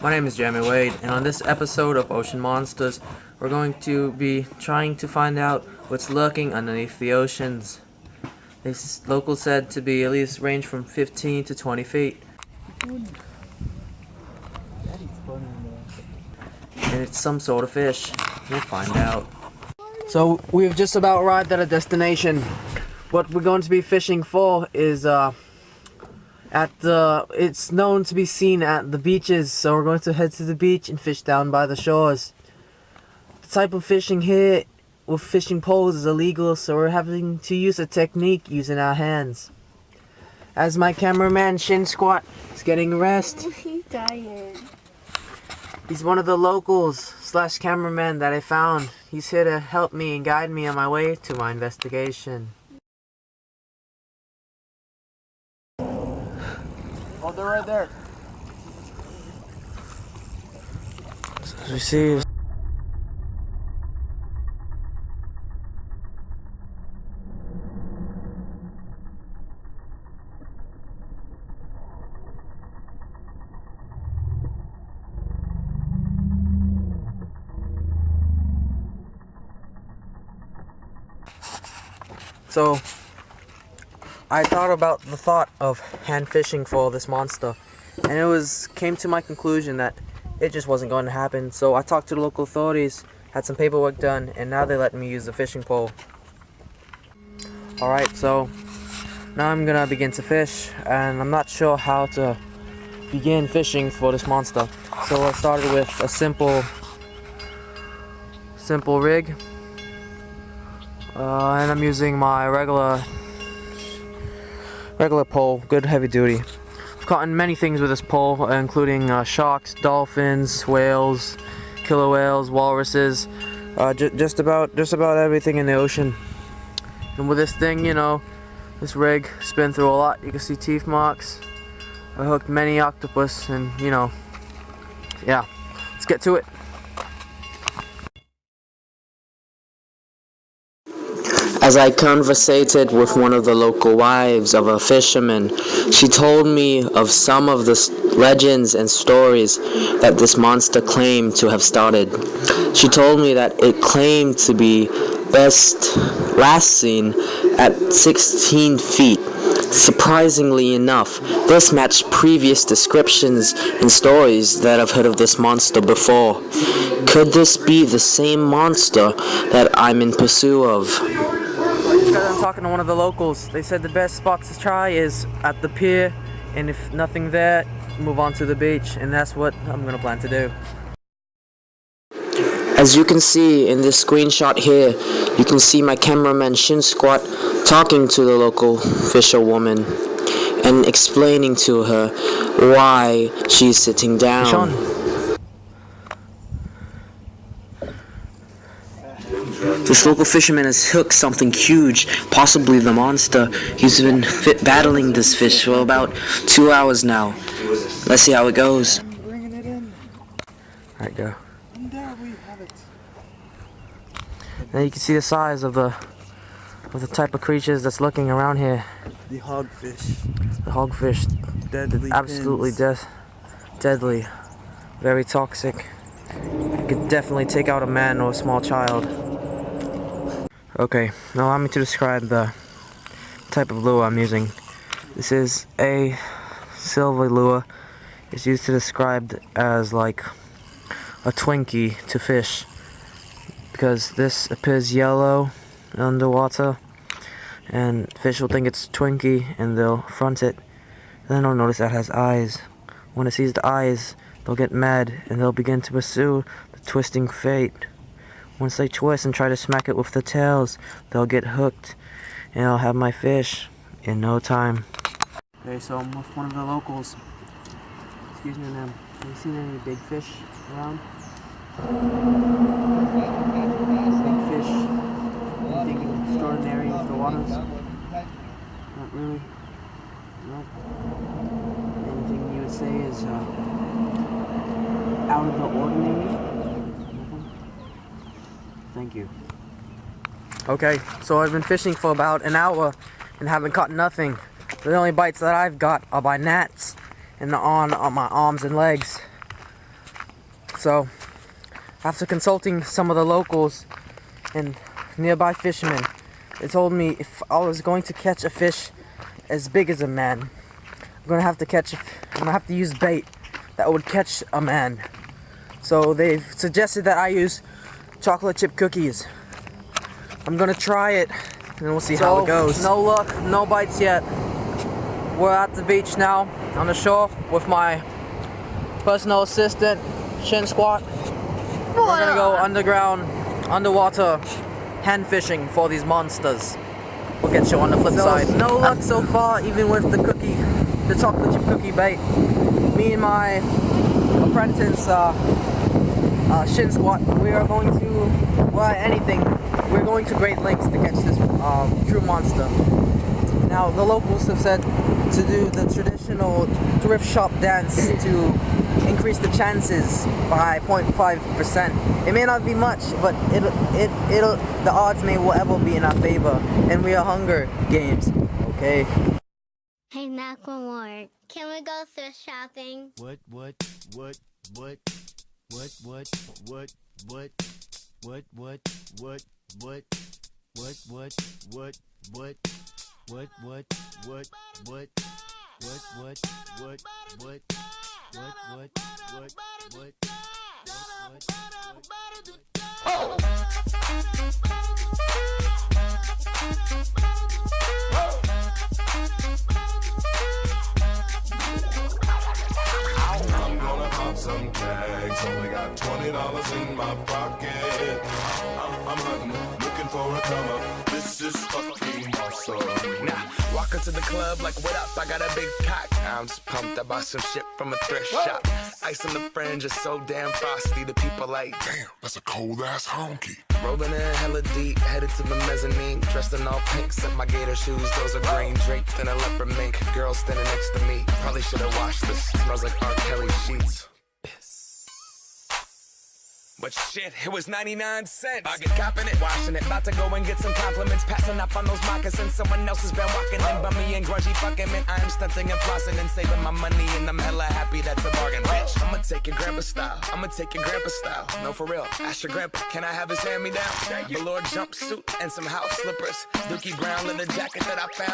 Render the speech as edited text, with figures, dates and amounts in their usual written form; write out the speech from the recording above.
My name is Jeremy Wade, and on this episode of Ocean Monsters, we're going to be trying to find out what's lurking underneath the oceans. This local said to be at least range from 15 to 20 feet. And it's some sort of fish. We'll find out. So we've just about arrived at a destination. What we're going to be fishing for is it's known to be seen at the beaches, so we're going to head to the beach and fish down by the shores. The type of fishing here with fishing poles is illegal, so we're having to use a technique using our hands. As my cameraman Shin Squat is getting rest. He's tired. He's one of the locals / cameraman that I found. He's here to help me and guide me on my way to my investigation. Oh, they're right there. As we see, so I thought about the thought of hand fishing for this monster, and came to my conclusion that it just wasn't going to happen. So I talked to the local authorities, had some paperwork done, and now they let me use the fishing pole. Alright, so now I'm gonna begin to fish, and I'm not sure how to begin fishing for this monster. So I started with a simple rig, and I'm using my regular pole, good heavy duty. I've caught many things with this pole, including sharks, dolphins, whales, killer whales, walruses, just about everything in the ocean. And with this thing, you know, this rig, it's been through a lot. You can see teeth marks. I hooked many octopus, and you know, yeah, let's get to it. As I conversated with one of the local wives of a fisherman, she told me of some of the legends and stories that this monster claimed to have started. She told me that it claimed to be last seen at 16 feet. Surprisingly enough, this matched previous descriptions and stories that I've heard of this monster before. Could this be the same monster that I'm in pursuit of? I just got done talking to one of the locals. They said the best spot to try is at the pier, and if nothing there, move on to the beach, and that's what I'm gonna plan to do. As you can see in this screenshot here, you can see my cameraman Shin Squat talking to the local fisherwoman and explaining to her why she's sitting down. Sean. This local fisherman has hooked something huge, possibly the monster. He's been battling this fish for about 2 hours now. Let's see how it goes. Bringing it in. Alright, go. And there we have it. Now you can see the size of the type of creatures that's looking around here. The hogfish. The hogfish. Deadly. Absolutely deadly. Very toxic. It could definitely take out a man or a small child. Okay, now allow me to describe the type of lure I'm using. This is a silver lure. It's used to describe as like a Twinkie to fish, because this appears yellow underwater, and fish will think it's Twinkie and they'll front it. Then they'll notice that it has eyes. When it sees the eyes, they'll get mad and they'll begin to pursue the twisting fate. Once they twist and try to smack it with the tails, they'll get hooked, and I'll have my fish in no time. Okay, so I'm with one of the locals. Excuse me, ma'am. Have you seen any big fish around? Big fish? Anything extraordinary with the waters? Not really? Nope. Anything you would say is out of the ordinary? Thank you. Okay, so I've been fishing for about an hour and haven't caught nothing. The only bites that I've got are by gnats and on my arms and legs. So, after consulting some of the locals and nearby fishermen, they told me if I was going to catch a fish as big as a man, I'm gonna have to use bait that would catch a man. So they've suggested that I use chocolate chip cookies. I'm gonna try it and we'll see how it goes. No luck, no bites yet. We're at the beach now on the shore with my personal assistant, Shin Squat. We're gonna go underwater, hand fishing for these monsters. We'll get you on the flip side. No luck so far, even with the chocolate chip cookie bait. Me and my apprentice, Shin Squat, we're going to great lengths to catch this true monster. Now, the locals have said to do the traditional thrift shop dance to increase the chances by 0.5%. It may not be much, but the odds may ever be in our favor. And we are Hunger Games, okay? Hey, Macklemore, can we go thrift shopping? What? I'm gonna pop some tags. Only got $20 in my pocket. I'm hunting, looking for a come up. This is fucking awesome. Now, walk into the club like, what up? I got a big cock. I'm just pumped. I bought some shit from a thrift shop. Ice on the fringe is so damn frosty. The people like, Damn, that's a cold ass honky. rolling in hella deep, headed to the mezzanine. Dressed in all pink, set my gator shoes. Those are green, draped in a leopard mink. Girl standing next to me. Probably should have washed this. Smells like R. Kelly sheets. But shit, it was 99 cents. I get copping it, washing it. About to go and get some compliments. Passing up on those moccasins. Someone else has been walking in bummy and grungy fucking man. I am stunting and flossing and saving my money. And I'm hella happy that's a bargain, bitch. I'ma take your grandpa style. I'ma take your grandpa style. No, for real. Ask your grandpa, can I have his hand-me-down? Velour jumpsuit and some house slippers. Dookie brown leather jacket that I found.